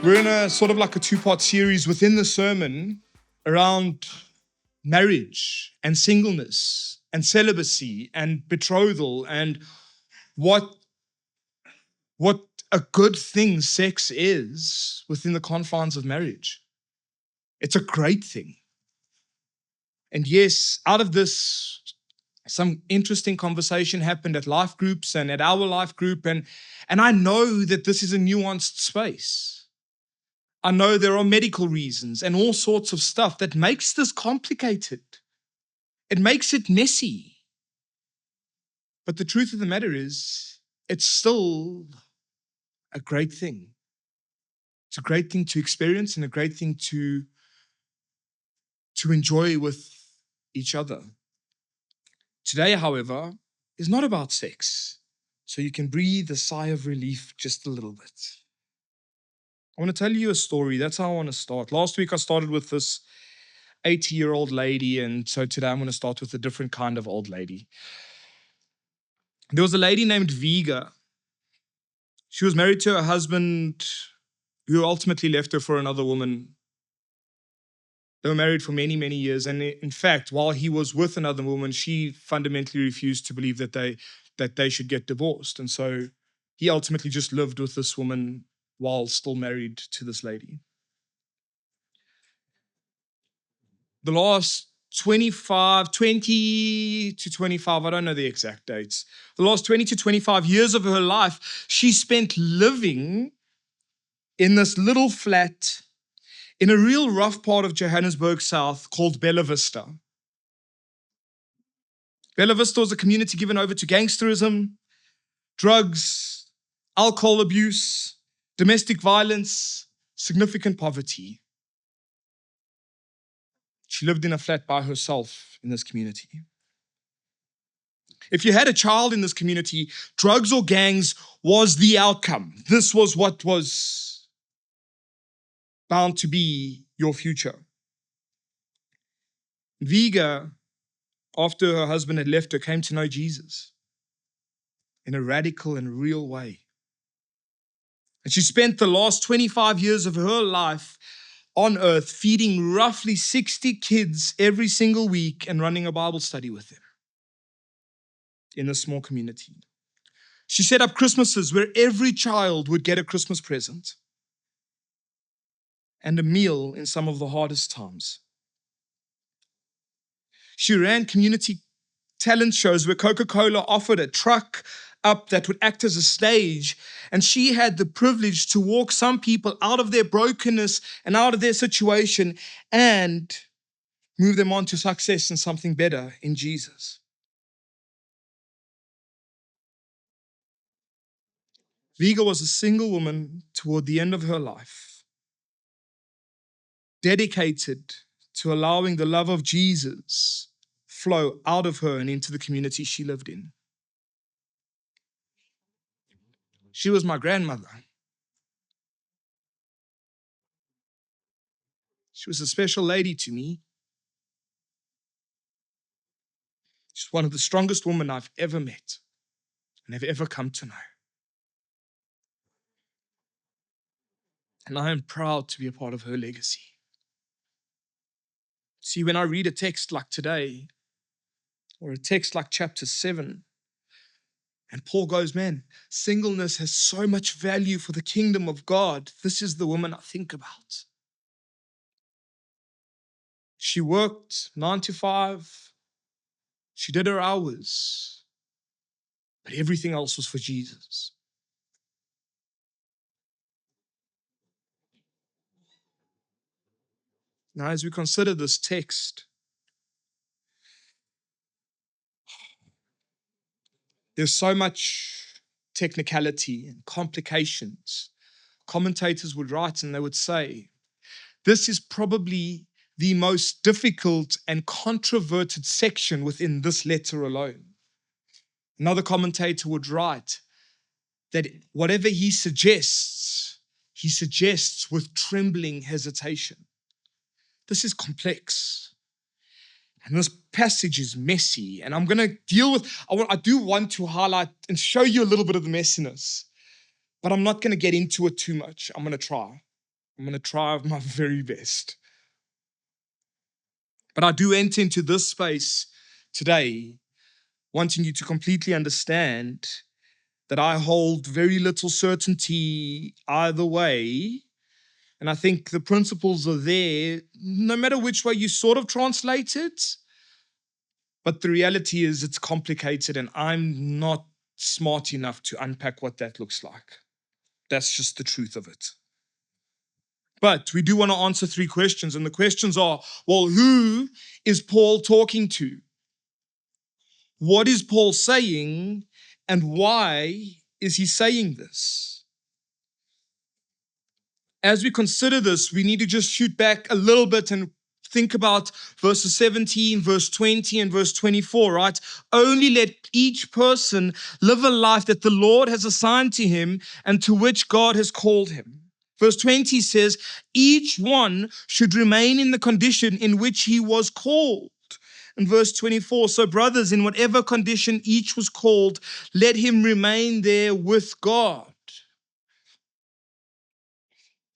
We're in a sort of like a two-part series within the sermon around marriage and singleness and celibacy and betrothal and what a good thing sex is within the confines of marriage. It's a great thing. And yes, out of this, some interesting conversation happened at life groups and at our life group. And I know that this is a nuanced space. I know there are medical reasons and all sorts of stuff that makes this complicated. It makes it messy. But the truth of the matter is, it's still a great thing. It's a great thing to experience and a great thing to enjoy with each other. Today, however, is not about sex. So you can breathe a sigh of relief just a little bit. I want to tell you a story. That's how I want to start. Last week I started with this 80-year-old lady, and so today I'm going to start with a different kind of old lady. There was a lady named Viga. She was married to her husband who ultimately left her for another woman. They were married for many, many years, and in fact, while he was with another woman, she fundamentally refused to believe that they should get divorced, and so he ultimately just lived with this woman while still married to this lady. The last 20 to 25, I don't know the exact dates, the last 20 to 25 years of her life, she spent living in this little flat in a real rough part of Johannesburg South called Bella Vista. Bella Vista was a community given over to gangsterism, drugs, alcohol abuse, domestic violence, significant poverty. She lived in a flat by herself in this community. If you had a child in this community, drugs or gangs was the outcome. This was what was bound to be your future. Viga, after her husband had left her, came to know Jesus in a radical and real way. And she spent the last 25 years of her life on earth feeding roughly 60 kids every single week and running a Bible study with them in a small community. She set up Christmases where every child would get a Christmas present and a meal in some of the hardest times. She ran community talent shows where Coca-Cola offered a truck up that would act as a stage, and she had the privilege to walk some people out of their brokenness and out of their situation and move them on to success and something better in Jesus. Viga was a single woman toward the end of her life, dedicated to allowing the love of Jesus flow out of her and into the community she lived in. She was my grandmother. She was a special lady to me. She's one of the strongest women I've ever met and have ever come to know. And I am proud to be a part of her legacy. See, when I read a text like today, or a text like chapter 7, and Paul goes, man, singleness has so much value for the kingdom of God. This is the woman I think about. She worked 9 to 5. She did her hours. But everything else was for Jesus. Now, as we consider this text, there's so much technicality and complications. Commentators would write and they would say, this is probably the most difficult and controverted section within this letter alone. Another commentator would write that whatever he suggests with trembling hesitation. This is complex. And this passage is messy. And I'm going to deal with, I do want to highlight and show you a little bit of the messiness, but I'm not going to get into it too much. I'm going to try. I'm going to try my very best. But I do enter into this space today wanting you to completely understand that I hold very little certainty either way. And I think the principles are there, no matter which way you sort of translate it. But the reality is it's complicated and I'm not smart enough to unpack what that looks like. That's just the truth of it. But we do want to answer 3 questions. And the questions are, well, who is Paul talking to? What is Paul saying? And why is he saying this? As we consider this, we need to just shoot back a little bit and think about verses 17, verse 20, and verse 24, right? Only let each person live a life that the Lord has assigned to him and to which God has called him. Verse 20 says, each one should remain in the condition in which he was called. And verse 24, so brothers, in whatever condition each was called, let him remain there with God.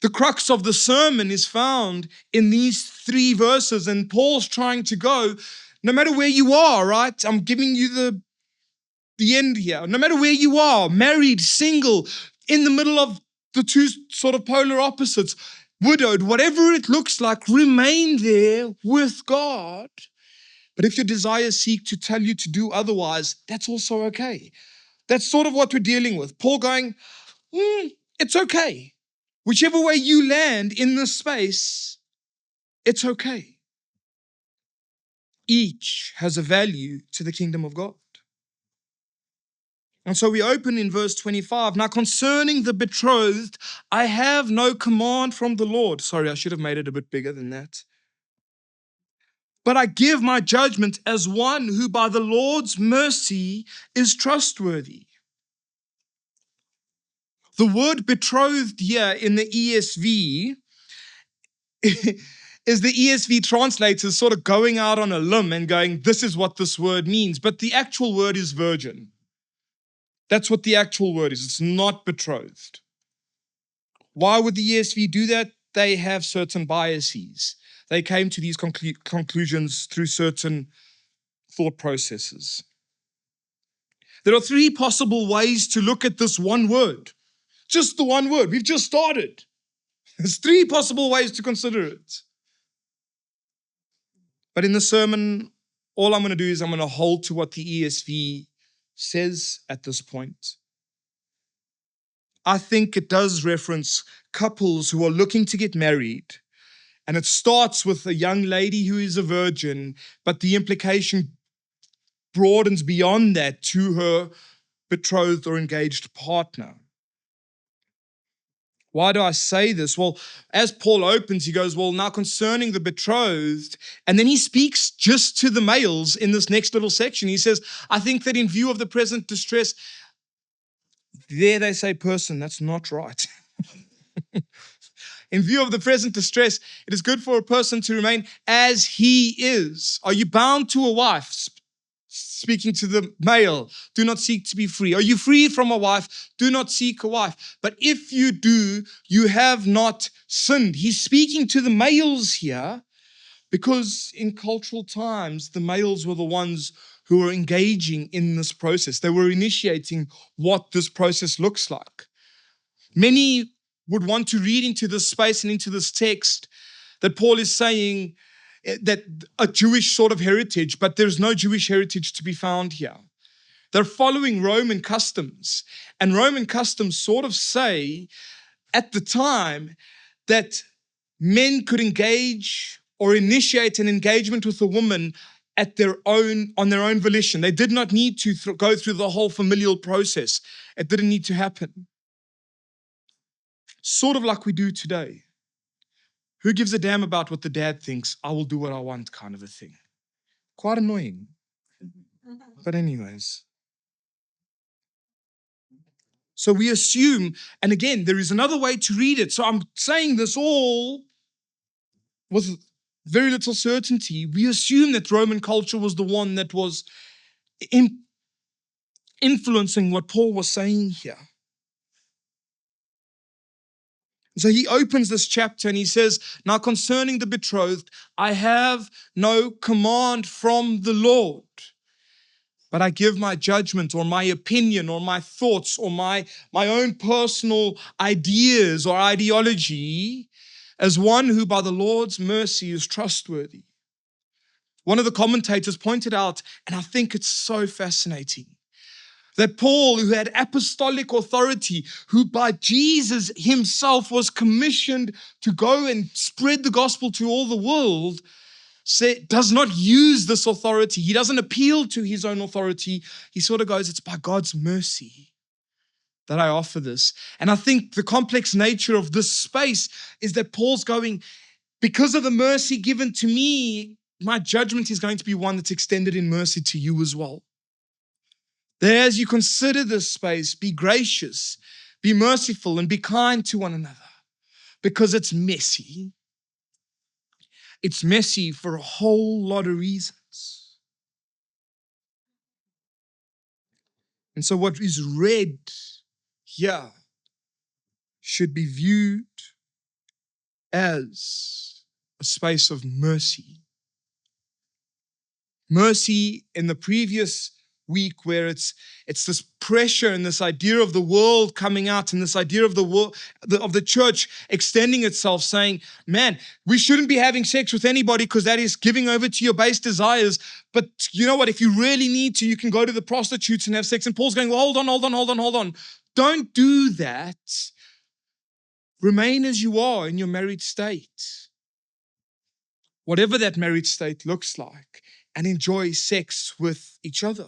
The crux of the sermon is found in these 3 verses, and Paul's trying to go, no matter where you are, right? I'm giving you the end here. No matter where you are, married, single, in the middle of the 2 sort of polar opposites, widowed, whatever it looks like, remain there with God. But if your desires seek to tell you to do otherwise, that's also okay. That's sort of what we're dealing with. Paul going, it's okay. Whichever way you land in this space, it's okay. Each has a value to the kingdom of God. And so we open in verse 25. Now concerning the betrothed, I have no command from the Lord. Sorry, I should have made it a bit bigger than that. But I give my judgment as one who by the Lord's mercy is trustworthy. The word betrothed here in the ESV is the ESV translators sort of going out on a limb and going, this is what this word means. But the actual word is virgin. That's what the actual word is. It's not betrothed. Why would the ESV do that? They have certain biases. They came to these conclusions through certain thought processes. There are 3 possible ways to look at this one word. Just the one word. We've just started. There's 3 possible ways to consider it. But in the sermon, all I'm going to do is I'm going to hold to what the ESV says at this point. I think it does reference couples who are looking to get married. And it starts with a young lady who is a virgin, but the implication broadens beyond that to her betrothed or engaged partner. Why do I say this? Well, as Paul opens, he goes, well, now concerning the betrothed, and then he speaks just to the males in this next little section. He says, I think that in view of the present distress, there they say person, that's not right. In view of the present distress, it is good for a person to remain as he is. Are you bound to a wife? Speaking to the male, do not seek to be free. Are you free from a wife? Do not seek a wife. But if you do, you have not sinned. He's speaking to the males here because in cultural times, the males were the ones who were engaging in this process. They were initiating what this process looks like. Many would want to read into this space and into this text that Paul is saying that a Jewish sort of heritage, but there's no Jewish heritage to be found here. They're following Roman customs, and Roman customs sort of say at the time that men could engage or initiate an engagement with a woman on their own volition. They did not need to go through the whole familial process. It didn't need to happen. Sort of like we do today. Who gives a damn about what the dad thinks? I will do what I want kind of a thing. Quite annoying. But anyways. So we assume, and again, there is another way to read it. So I'm saying this all with very little certainty. We assume that Roman culture was the one that was influencing what Paul was saying here. So he opens this chapter and he says, now concerning the betrothed, I have no command from the Lord, but I give my judgment or my opinion or my thoughts or my own personal ideas or ideology as one who by the Lord's mercy is trustworthy. One of the commentators pointed out, and I think it's so fascinating, that Paul, who had apostolic authority, who by Jesus himself was commissioned to go and spread the gospel to all the world, does not use this authority. He doesn't appeal to his own authority. He sort of goes, it's by God's mercy that I offer this. And I think the complex nature of this space is that Paul's going, because of the mercy given to me, my judgment is going to be one that's extended in mercy to you as well. That as you consider this space, be gracious, be merciful, and be kind to one another, because it's messy. It's messy for a whole lot of reasons. And so what is read here should be viewed as a space of mercy. Mercy in the previous week, where it's this pressure and this idea of the world coming out, and this idea of the world of the church extending itself, saying, man, we shouldn't be having sex with anybody because that is giving over to your base desires. But you know what? If you really need to, you can go to the prostitutes and have sex. And Paul's going, well, hold on. Don't do that. Remain as you are in your married state, whatever that married state looks like, and enjoy sex with each other.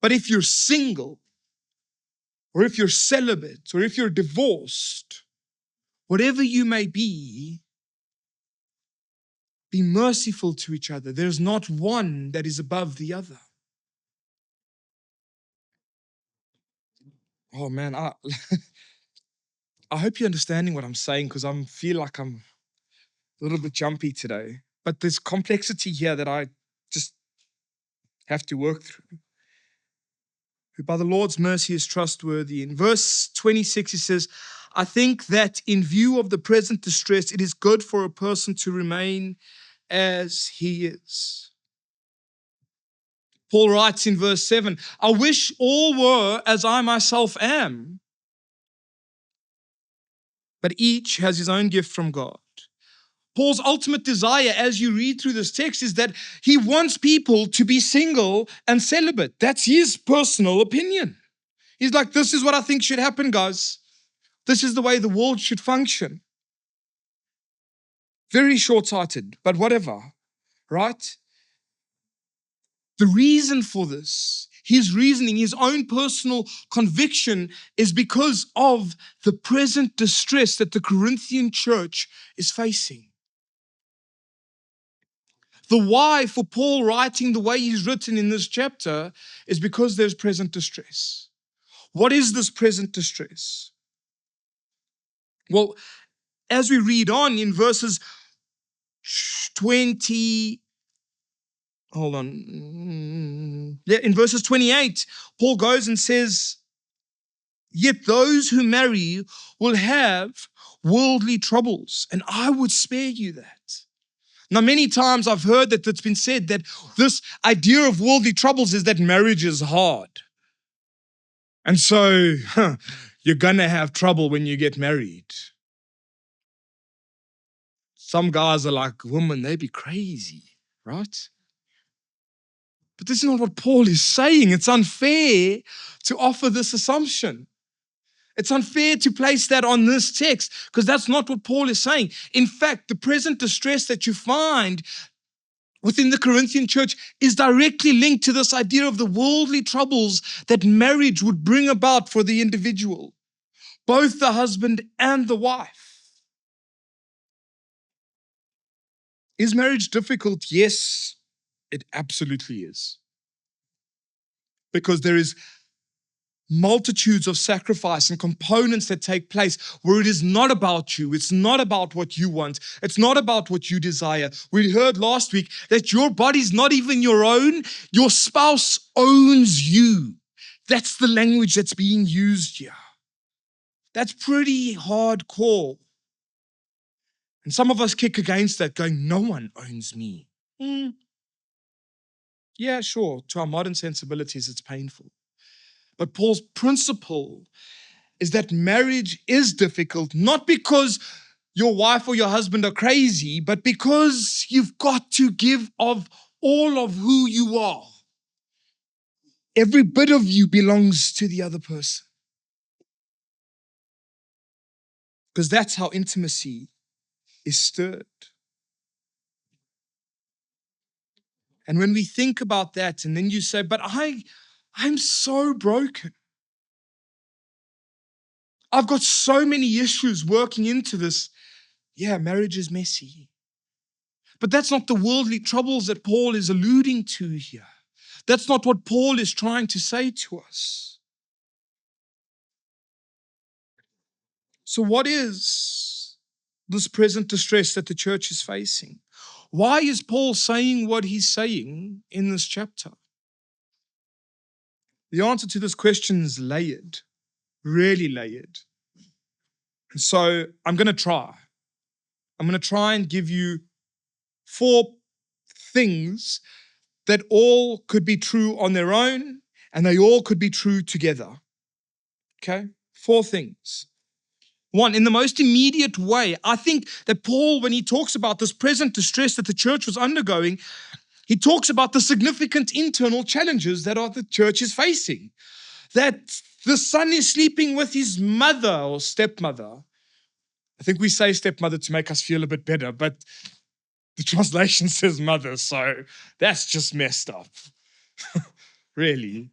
But if you're single, or if you're celibate, or if you're divorced, whatever you may be merciful to each other. There's not one that is above the other. Oh man, I hope you're understanding what I'm saying, because I feel like I'm a little bit jumpy today. But there's complexity here that I just have to work through. Who by the Lord's mercy is trustworthy. In verse 26, he says, I think that in view of the present distress, it is good for a person to remain as he is. Paul writes in verse 7, I wish all were as I myself am, but each has his own gift from God. Paul's ultimate desire, as you read through this text, is that he wants people to be single and celibate. That's his personal opinion. He's like, this is what I think should happen, guys. This is the way the world should function. Very short-sighted, but whatever, right? The reason for this, his reasoning, his own personal conviction, is because of the present distress that the Corinthian church is facing. The why for Paul writing the way he's written in this chapter is because there's present distress. What is this present distress? Well, as we read on in verses 20, in verses 28, Paul goes and says, yet those who marry will have worldly troubles, and I would spare you that. Now, many times I've heard that it's been said that this idea of worldly troubles is that marriage is hard. And so you're going to have trouble when you get married. Some guys are like, women, they be crazy, right? But this is not what Paul is saying. It's unfair to offer this assumption. It's unfair to place that on this text, because that's not what Paul is saying. In fact, the present distress that you find within the Corinthian church is directly linked to this idea of the worldly troubles that marriage would bring about for the individual, both the husband and the wife. Is marriage difficult? Yes, it absolutely is. Because there is multitudes of sacrifice and components that take place where it is not about you. It's not about what you want. It's not about what you desire. We heard last week that your body's not even your own. Your spouse owns you. That's the language that's being used here. That's pretty hardcore. And some of us kick against that, going, no one owns me. Yeah, sure. To our modern sensibilities, it's painful. But Paul's principle is that marriage is difficult, not because your wife or your husband are crazy, but because you've got to give of all of who you are. Every bit of you belongs to the other person. Because that's how intimacy is stirred. And when we think about that, and then you say, but I'm so broken. I've got so many issues working into this. Yeah, marriage is messy. But that's not the worldly troubles that Paul is alluding to here. That's not what Paul is trying to say to us. So what is this present distress that the church is facing? Why is Paul saying what he's saying in this chapter? The answer to this question is layered, really layered. So I'm going to try. I'm going to try and give you 4 things that all could be true on their own, and they all could be true together. Okay? 4 things. 1, in the most immediate way, I think that Paul, when he talks about this present distress that the church was undergoing, he talks about the significant internal challenges that the church is facing. That the son is sleeping with his mother or stepmother. I think we say stepmother to make us feel a bit better, but the translation says mother, so that's just messed up. Really.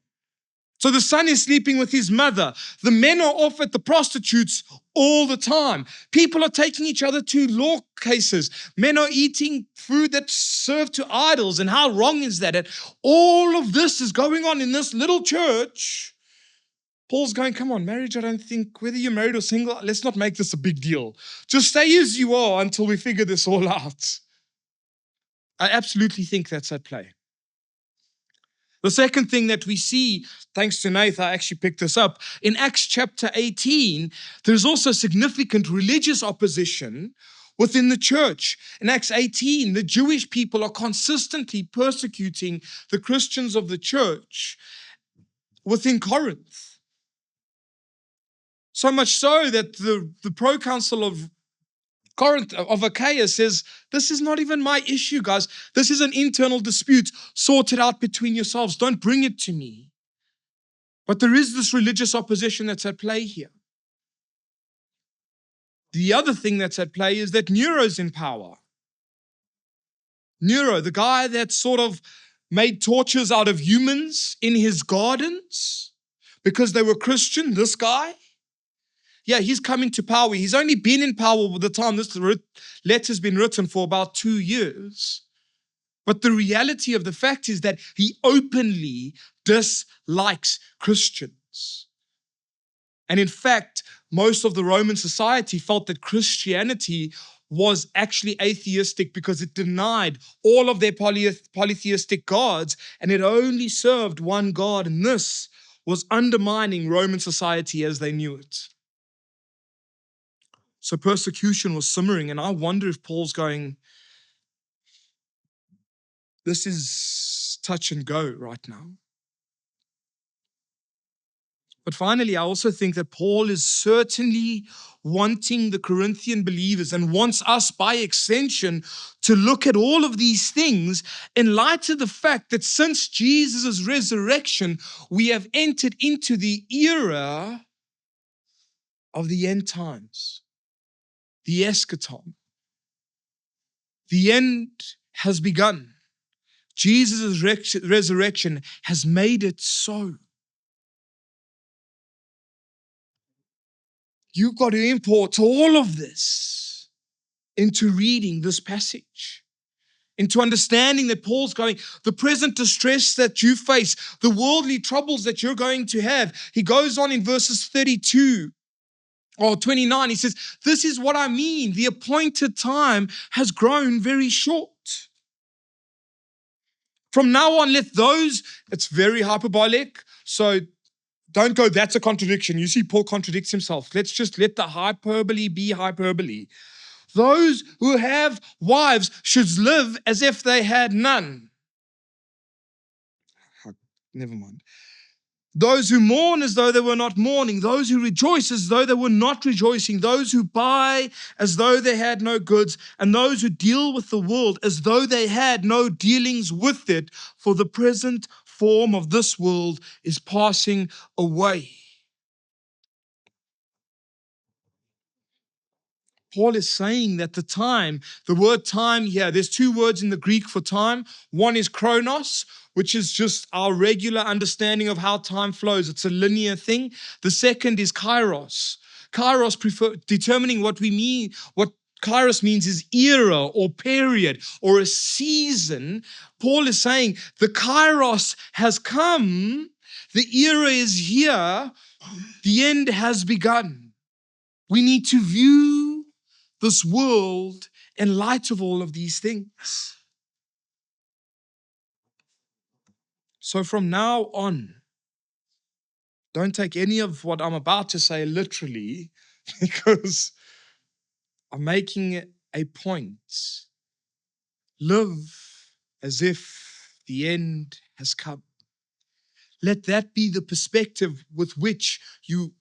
So the son is sleeping with his mother. The men are off at the prostitutes all the time. People are taking each other to law cases. Men are eating food that's served to idols. And how wrong is that? And all of this is going on in this little church. Paul's going, come on, marriage, I don't think, whether you're married or single, let's not make this a big deal. Just stay as you are until we figure this all out. I absolutely think that's at play. The second thing that we see, thanks to Nathan, I actually picked this up. In Acts chapter 18, there's also significant religious opposition within the church. In Acts 18, the Jewish people are consistently persecuting the Christians of the church within Corinth. So much so that the proconsul of Corinth, of Achaia, says, this is not even my issue, guys. This is an internal dispute. Sort it out between yourselves. Don't bring it to me. But there is this religious opposition that's at play here. The other thing that's at play is that Nero's in power. Nero, the guy that sort of made torches out of humans in his gardens because they were Christian, this guy. Yeah, he's coming to power. He's only been in power by the time this letter's been written for about 2 years. But the reality of the fact is that he openly dislikes Christians. And in fact, most of the Roman society felt that Christianity was actually atheistic because it denied all of their polytheistic gods and it only served one God. And this was undermining Roman society as they knew it. So persecution was simmering, and I wonder if Paul's going, this is touch and go right now. But finally, I also think that Paul is certainly wanting the Corinthian believers and wants us by extension to look at all of these things in light of the fact that since Jesus' resurrection, we have entered into the era of the end times. The eschaton. The end has begun. Jesus' resurrection has made it so. You've got to import all of this into reading this passage, into understanding that Paul's going, the present distress that you face, the worldly troubles that you're going to have. He goes on in verses 32. Or 29, he says, this is what I mean. The appointed time has grown very short. From now on, let those, it's very hyperbolic, so don't go, that's a contradiction. You see, Paul contradicts himself. Let's just let the hyperbole be hyperbole. Those who have wives should live as if they had none. Never mind. Those who mourn as though they were not mourning, those who rejoice as though they were not rejoicing, those who buy as though they had no goods, and those who deal with the world as though they had no dealings with it, for the present form of this world is passing away. Paul is saying that the word time here, there's two words in the Greek for time. One is chronos, which is just our regular understanding of how time flows. It's a linear thing. The second is kairos. Kairos, determining what we mean, what kairos means is era or period or a season. Paul is saying the kairos has come, the era is here, the end has begun. We need to view this world in light of all of these things. So from now on, don't take any of what I'm about to say literally, because I'm making a point. Live as if the end has come. Let that be the perspective with which you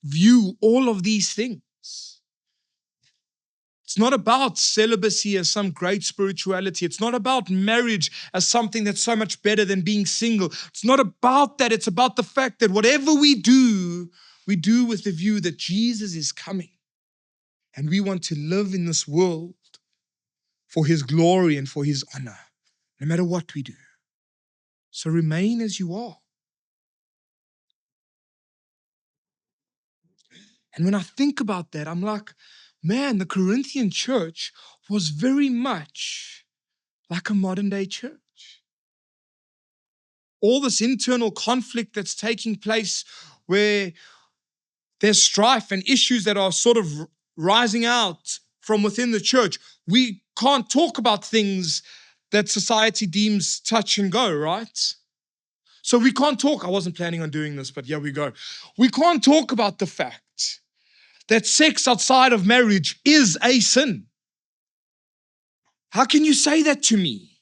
view all of these things. It's not about celibacy as some great spirituality. It's not about marriage as something that's so much better than being single. It's not about that. It's about the fact that whatever we do with the view that Jesus is coming. And we want to live in this world for his glory and for his honor, no matter what we do. So remain as you are. And when I think about that, I'm like, man, the Corinthian church was very much like a modern day church. All this internal conflict that's taking place where there's strife and issues that are sort of rising out from within the church. We can't talk about things that society deems touch and go, right? So we can't talk, I wasn't planning on doing this, but here we go. We can't talk about the fact that sex outside of marriage is a sin. How can you say that to me?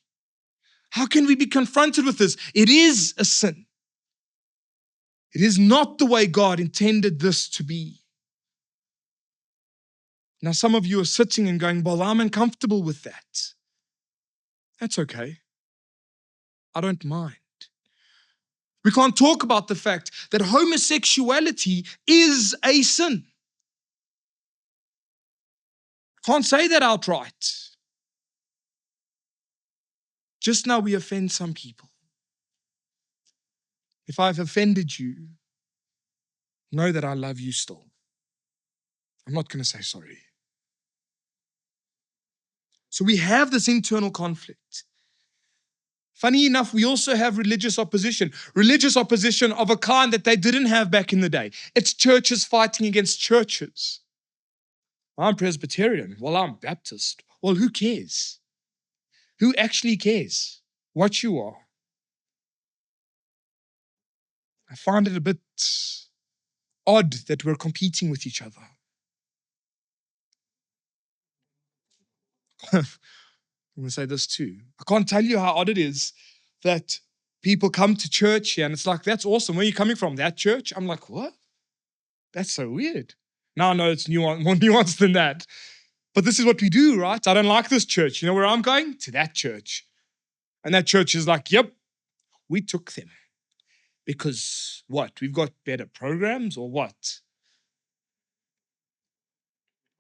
How can we be confronted with this? It is a sin. It is not the way God intended this to be. Now, some of you are sitting and going, well, I'm uncomfortable with that. That's okay. I don't mind. We can't talk about the fact that homosexuality is a sin. Can't say that outright. Just now we offend some people. If I've offended you, know that I love you still. I'm not going to say sorry. So we have this internal conflict. Funny enough, we also have religious opposition of a kind that they didn't have back in the day. It's churches fighting against churches. I'm Presbyterian. Well, I'm Baptist. Well, who cares? Who actually cares what you are? I find it a bit odd that we're competing with each other. I'm going to say this too. I can't tell you how odd it is that people come to church here and it's like, that's awesome. Where are you coming from? That church? I'm like, what? That's so weird. Now I know it's more nuanced than that. But this is what we do, right? I don't like this church. You know where I'm going? To that church. And that church is like, yep, we took them. Because what? We've got better programs or what?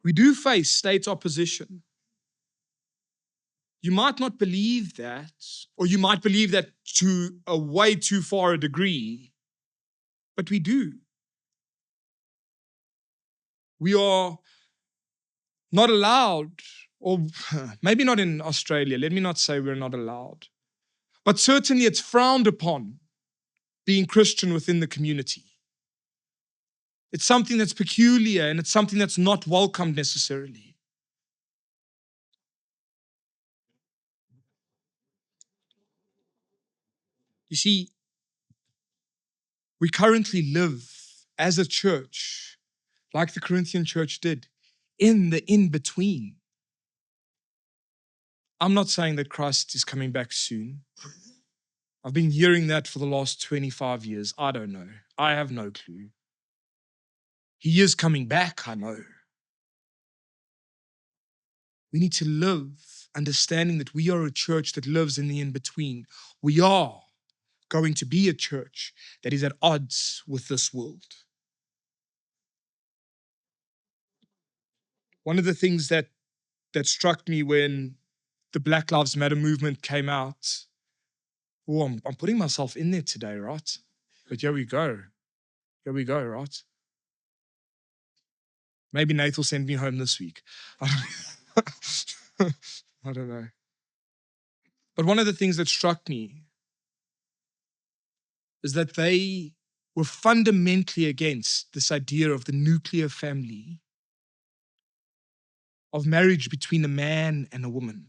We do face state opposition. You might not believe that, or you might believe that to a way too far a degree, but we do. We are not allowed, or maybe not in Australia, let me not say we're not allowed, but certainly it's frowned upon being Christian within the community. It's something that's peculiar and it's something that's not welcomed necessarily. You see, We currently live as a church, like the Corinthian church did, in the in-between. I'm not saying that Christ is coming back soon. I've been hearing that for the last 25 years. I don't know. I have no clue. He is coming back, I know. We need to live understanding that we are a church that lives in the in-between. We are going to be a church that is at odds with this world. One of the things that struck me when the Black Lives Matter movement came out, I'm putting myself in there today, right? But here we go. Here we go, right? Maybe Nate will send me home this week. I don't know. But one of the things that struck me is that they were fundamentally against this idea of the nuclear family, of marriage between a man and a woman.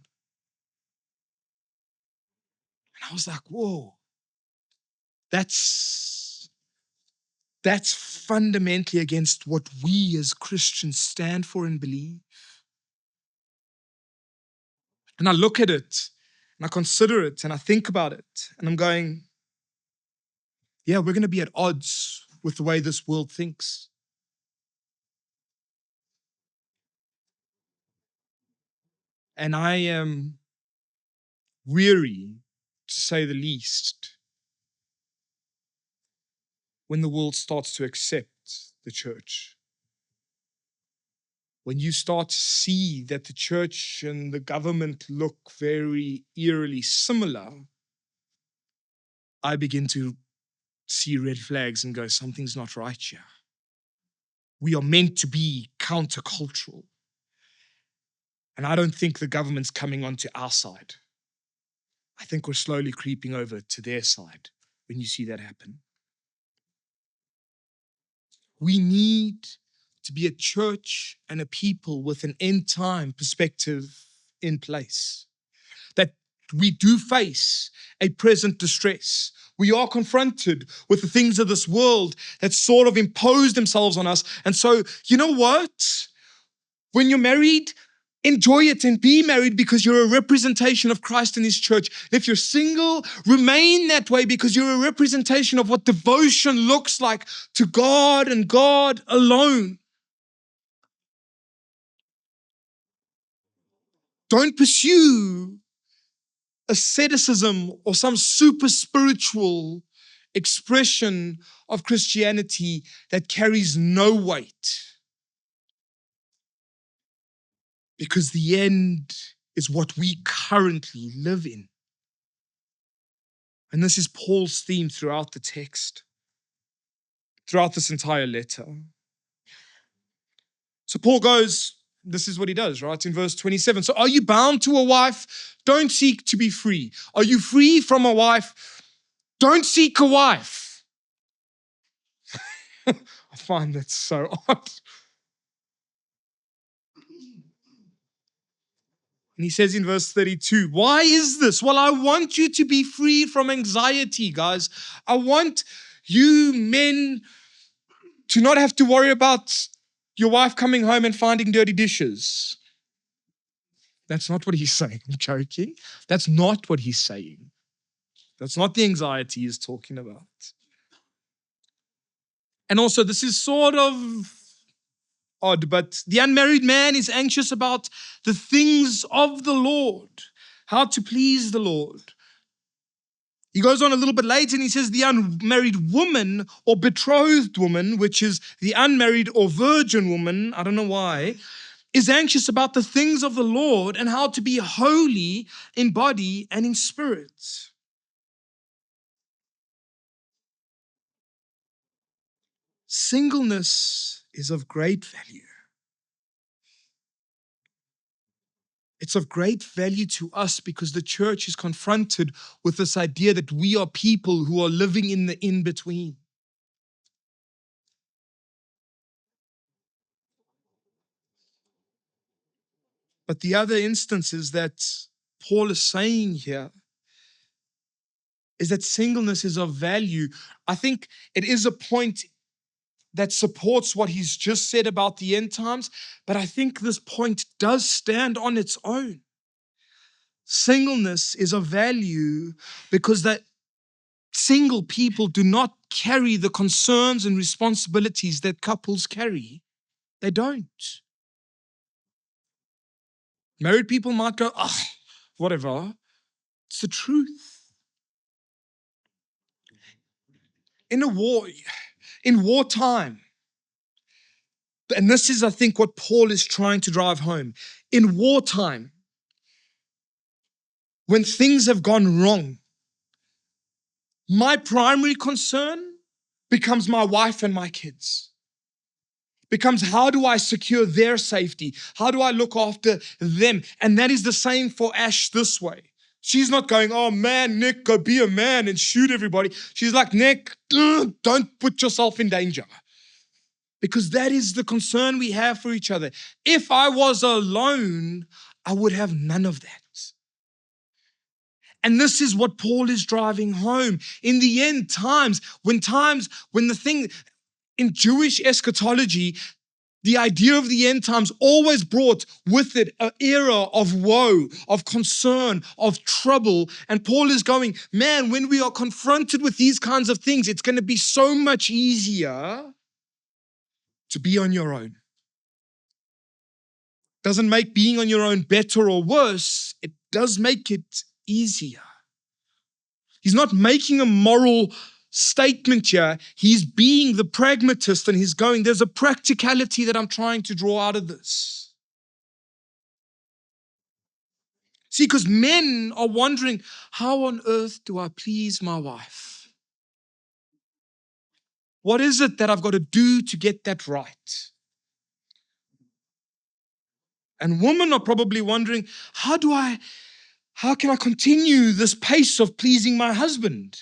And I was like, whoa, that's fundamentally against what we as Christians stand for and believe. And I look at it and I consider it and I think about it and I'm going, yeah, we're going to be at odds with the way this world thinks. And I am weary, to say the least, when the world starts to accept the church. When you start to see that the church and the government look very eerily similar, I begin to see red flags and go, something's not right here. We are meant to be countercultural. And I don't think the government's coming onto our side. I think we're slowly creeping over to their side when you see that happen. We need to be a church and a people with an end time perspective in place. That we do face a present distress. We are confronted with the things of this world that sort of impose themselves on us. And so, you know what? When you're married, enjoy it and be married because you're a representation of Christ and his church. And if you're single, remain that way because you're a representation of what devotion looks like to God and God alone. Don't pursue asceticism or some super spiritual expression of Christianity that carries no weight. Because the end is what we currently live in. And this is Paul's theme throughout the text, throughout this entire letter. So Paul goes, this is what he does, right? In verse 27. So are you bound to a wife? Don't seek to be free. Are you free from a wife? Don't seek a wife. I find that so odd. And he says in verse 32, why is this? Well, I want you to be free from anxiety, guys. I want you men to not have to worry about your wife coming home and finding dirty dishes. That's not what he's saying. I'm joking. That's not what he's saying. That's not the anxiety he's talking about. And also, this is sort of odd, but the unmarried man is anxious about the things of the Lord, how to please the Lord. He goes on a little bit later and he says the unmarried woman or betrothed woman, which is the unmarried or virgin woman, I don't know why, is anxious about the things of the Lord and how to be holy in body and in spirit. Singleness is of great value. It's of great value to us because the church is confronted with this idea that we are people who are living in the in-between. But the other instances that Paul is saying here is that singleness is of value. I think it is a point that supports what he's just said about the end times, but I think this point does stand on its own. Singleness is of value because that single people do not carry the concerns and responsibilities that couples carry. They don't. Married people might go, whatever. It's the truth. In wartime, and this is, I think, what Paul is trying to drive home. In wartime, when things have gone wrong, my primary concern becomes my wife and my kids. Becomes, how do I secure their safety? How do I look after them? And that is the same for Ash this way. She's not going, oh man, Nick, go be a man and shoot everybody. She's like, Nick, don't put yourself in danger. Because that is the concern we have for each other. If I was alone, I would have none of that. And this is what Paul is driving home. In the end times, when the thing in Jewish eschatology, the idea of the end times always brought with it an era of woe, of concern, of trouble. And Paul is going, man, when we are confronted with these kinds of things, it's going to be so much easier to be on your own. Doesn't make being on your own better or worse. It does make it easier. He's not making a moral statement here. He's being the pragmatist and he's going, there's a practicality that I'm trying to draw out of this. See, because men are wondering, how on earth do I please my wife? What is it that I've got to do to get that right? And women are probably wondering, how can I continue this pace of pleasing my husband?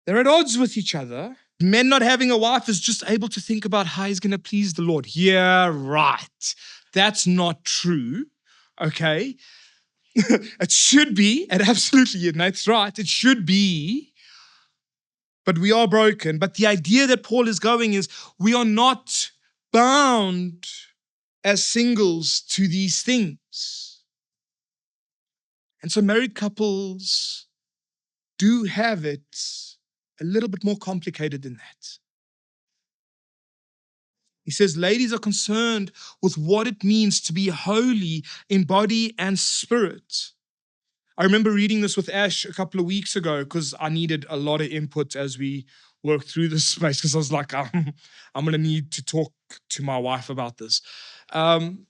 They're at odds with each other. Men not having a wife is just able to think about how he's going to please the Lord. Yeah, right. That's not true. Okay. It should be, and absolutely, that's right. It should be. But we are broken. But the idea that Paul is going is we are not bound as singles to these things. And so married couples do have it a little bit more complicated than that. He says, ladies are concerned with what it means to be holy in body and spirit. I remember reading this with Ash a couple of weeks ago because I needed a lot of input as we worked through this space because I was like, I'm going to need to talk to my wife about this. And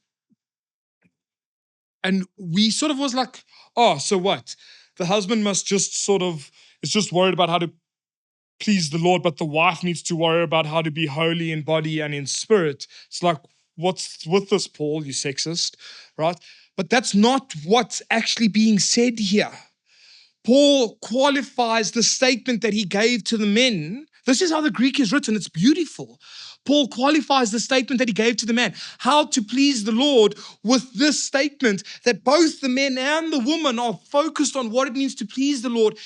we sort of was like, oh, so what? The husband must just is just worried about how to please the Lord, but the wife needs to worry about how to be holy in body and in spirit. It's like, what's with this, Paul, you sexist, right? But that's not what's actually being said here. Paul qualifies the statement that he gave to the men. This is how the Greek is written. It's beautiful. Paul qualifies the statement that he gave to the man, how to please the Lord, with this statement that both the men and the woman are focused on what it means to please the Lord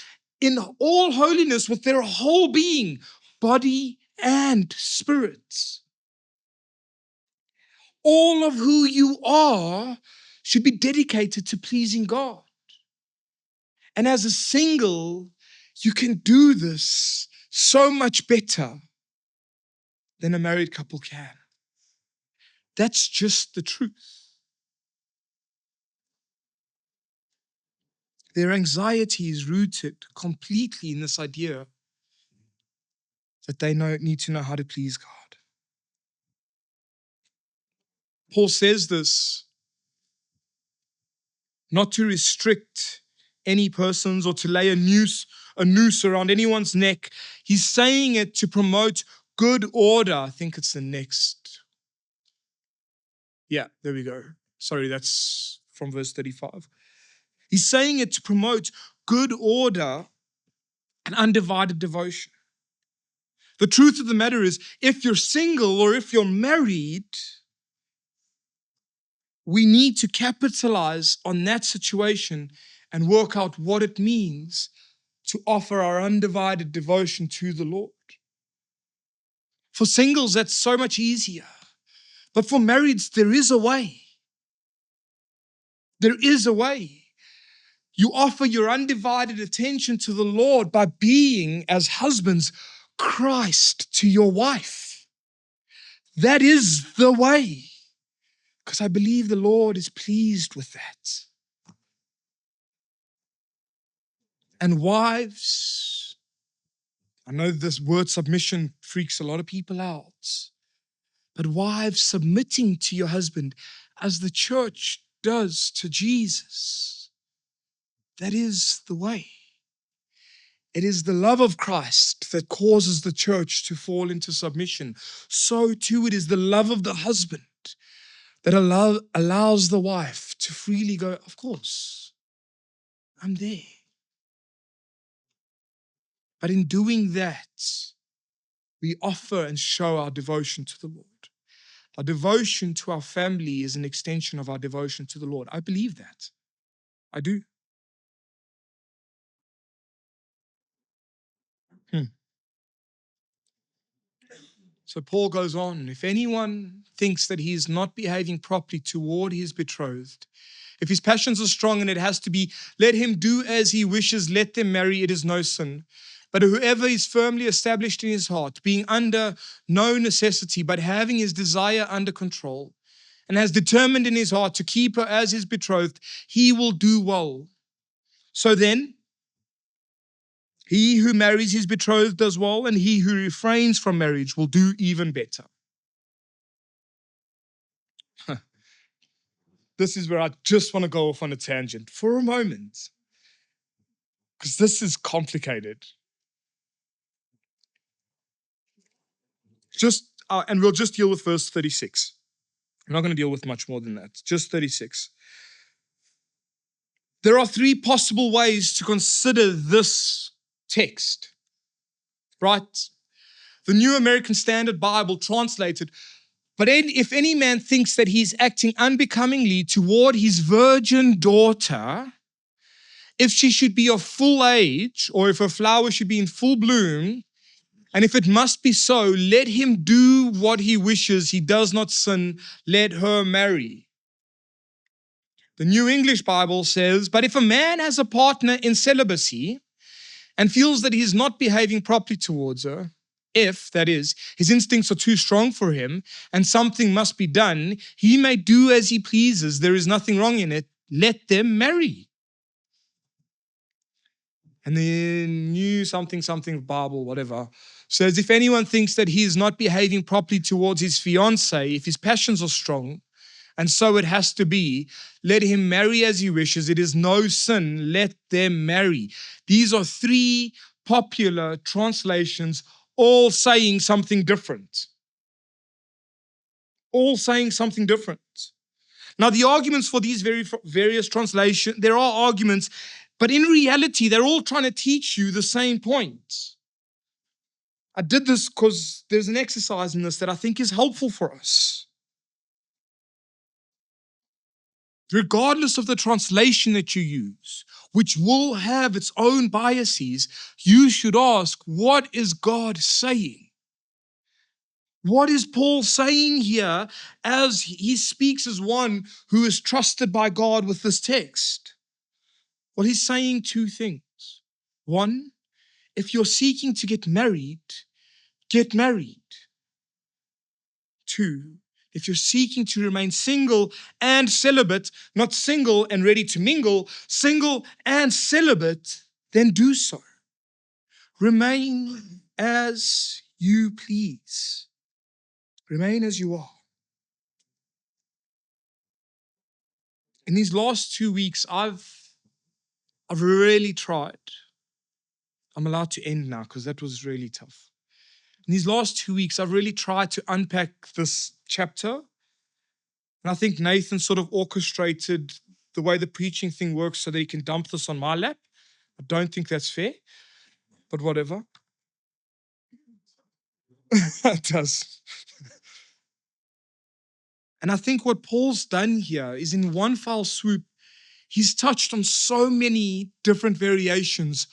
in all holiness with their whole being, body and spirit. All of who you are should be dedicated to pleasing God. And as a single, you can do this so much better than a married couple can. That's just the truth. Their anxiety is rooted completely in this idea that they need to know how to please God. Paul says this not to restrict any persons or to lay a noose around anyone's neck. He's saying it to promote good order. I think it's the next. Yeah, there we go. Sorry, that's from verse 35. He's saying it to promote good order and undivided devotion. The truth of the matter is, if you're single or if you're married, we need to capitalize on that situation and work out what it means to offer our undivided devotion to the Lord. For singles, that's so much easier. But for marrieds, there is a way. There is a way. You offer your undivided attention to the Lord by being, as husbands, Christ to your wife. That is the way. Because I believe the Lord is pleased with that. And wives, I know this word submission freaks a lot of people out. But wives, submitting to your husband as the church does to Jesus. That is the way. It is the love of Christ that causes the church to fall into submission. So too it is the love of the husband that allows the wife to freely go, of course, I'm there. But in doing that, we offer and show our devotion to the Lord. Our devotion to our family is an extension of our devotion to the Lord. I believe that. I do. So Paul goes on, if anyone thinks that he is not behaving properly toward his betrothed, if his passions are strong and it has to be, let him do as he wishes, let them marry, it is no sin. But whoever is firmly established in his heart, being under no necessity, but having his desire under control, and has determined in his heart to keep her as his betrothed, he will do well. So then, he who marries his betrothed does well, and he who refrains from marriage will do even better. This is where I just want to go off on a tangent for a moment, because this is complicated. And we'll just deal with verse 36. I'm not going to deal with much more than that, just 36. There are three possible ways to consider this text, right? The New American Standard Bible translated, but if any man thinks that he's acting unbecomingly toward his virgin daughter, if she should be of full age, or if her flower should be in full bloom, and if it must be so, let him do what he wishes. He does not sin. Let her marry. The New English Bible says, but if a man has a partner in celibacy and feels that he's not behaving properly towards her, if, that is, his instincts are too strong for him and something must be done, he may do as he pleases. There is nothing wrong in it. Let them marry. And the new something Bible, whatever, says, if anyone thinks that he is not behaving properly towards his fiancée, if his passions are strong, and so it has to be, let him marry as he wishes. It is no sin. Let them marry. These are three popular translations, all saying something different. All saying something different. Now, the arguments for these various translations, there are arguments, but in reality, they're all trying to teach you the same point. I did this because there's an exercise in this that I think is helpful for us. Regardless of the translation that you use, which will have its own biases, you should ask, what is God saying? What is Paul saying here as he speaks as one who is trusted by God with this text? Well, he's saying two things. One, if you're seeking to get married, get married. Two, if you're seeking to remain single and celibate, not single and ready to mingle, single and celibate, then do so. Remain as you please. Remain as you are. In these last 2 weeks, I've really tried. I'm allowed to end now because that was really tough. In these last 2 weeks, I've really tried to unpack this chapter. And I think Nathan sort of orchestrated the way the preaching thing works so that he can dump this on my lap. I don't think that's fair, but whatever. It does. And I think what Paul's done here is in one foul swoop, he's touched on so many different variations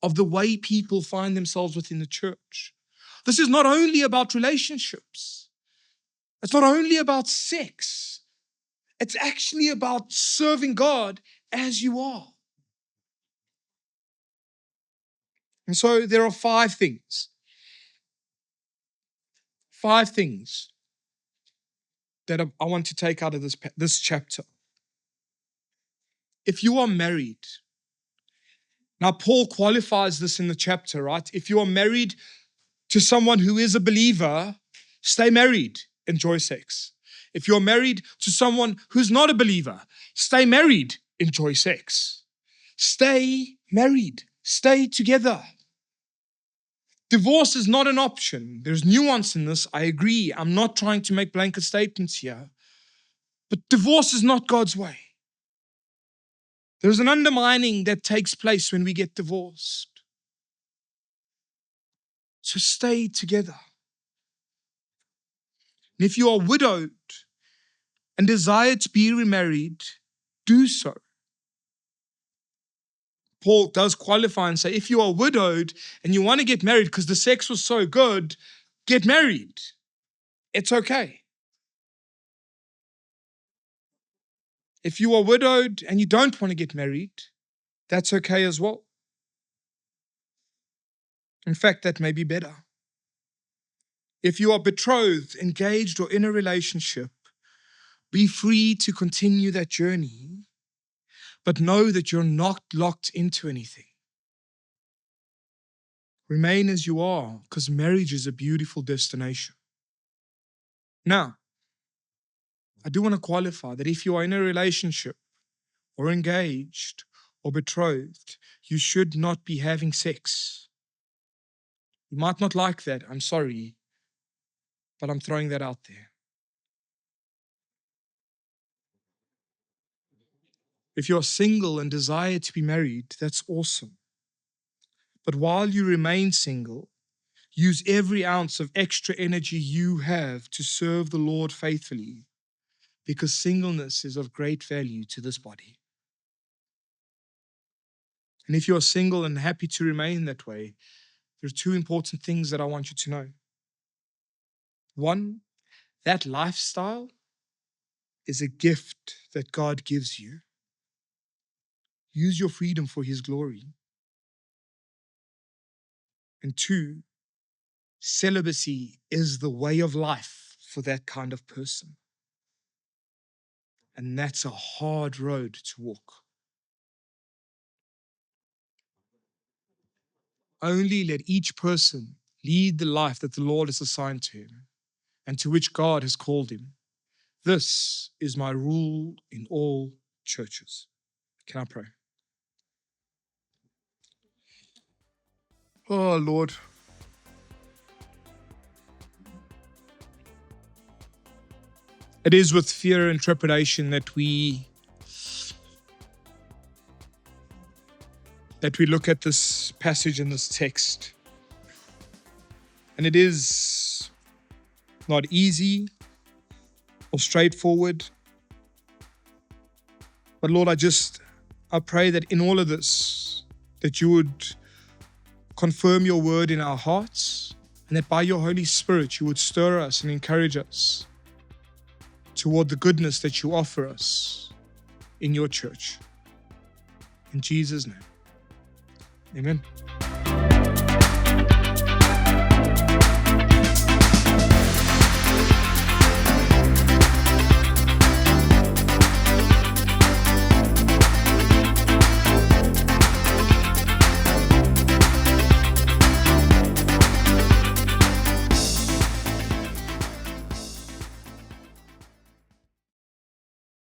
of the way people find themselves within the church. This is not only about relationships. It's not only about sex. It's actually about serving God as you are. And so there are 5 things. 5 things that I want to take out of this chapter. If you are married, now Paul qualifies this in the chapter, right? If you are married to someone who is a believer, stay married, enjoy sex. If you're married to someone who's not a believer, stay married, enjoy sex. Stay married, stay together. Divorce is not an option. There's nuance in this, I agree. I'm not trying to make blanket statements here. But divorce is not God's way. There's an undermining that takes place when we get divorced. So stay together. And if you are widowed and desire to be remarried, do so. Paul does qualify and say, if you are widowed and you want to get married because the sex was so good, get married. It's okay. If you are widowed and you don't want to get married, that's okay as well. In fact, that may be better. If you are betrothed, engaged, or in a relationship, be free to continue that journey, but know that you're not locked into anything. Remain as you are, because marriage is a beautiful destination. Now, I do want to qualify that if you are in a relationship or engaged or betrothed, you should not be having sex. You might not like that, I'm sorry, but I'm throwing that out there. If you're single and desire to be married, that's awesome. But while you remain single, use every ounce of extra energy you have to serve the Lord faithfully, because singleness is of great value to this body. And if you're single and happy to remain that way, there are 2 important things that I want you to know. 1, that lifestyle is a gift that God gives you. Use your freedom for His glory. And 2, celibacy is the way of life for that kind of person. And that's a hard road to walk. Only let each person lead the life that the Lord has assigned to him and to which God has called him. This is my rule in all churches. Can I pray? Oh, Lord. It is with fear and trepidation that we look at this passage in this text. And it is not easy or straightforward. But Lord, I pray that in all of this, that you would confirm your word in our hearts, and that by your Holy Spirit, you would stir us and encourage us toward the goodness that you offer us in your church. In Jesus' name, amen.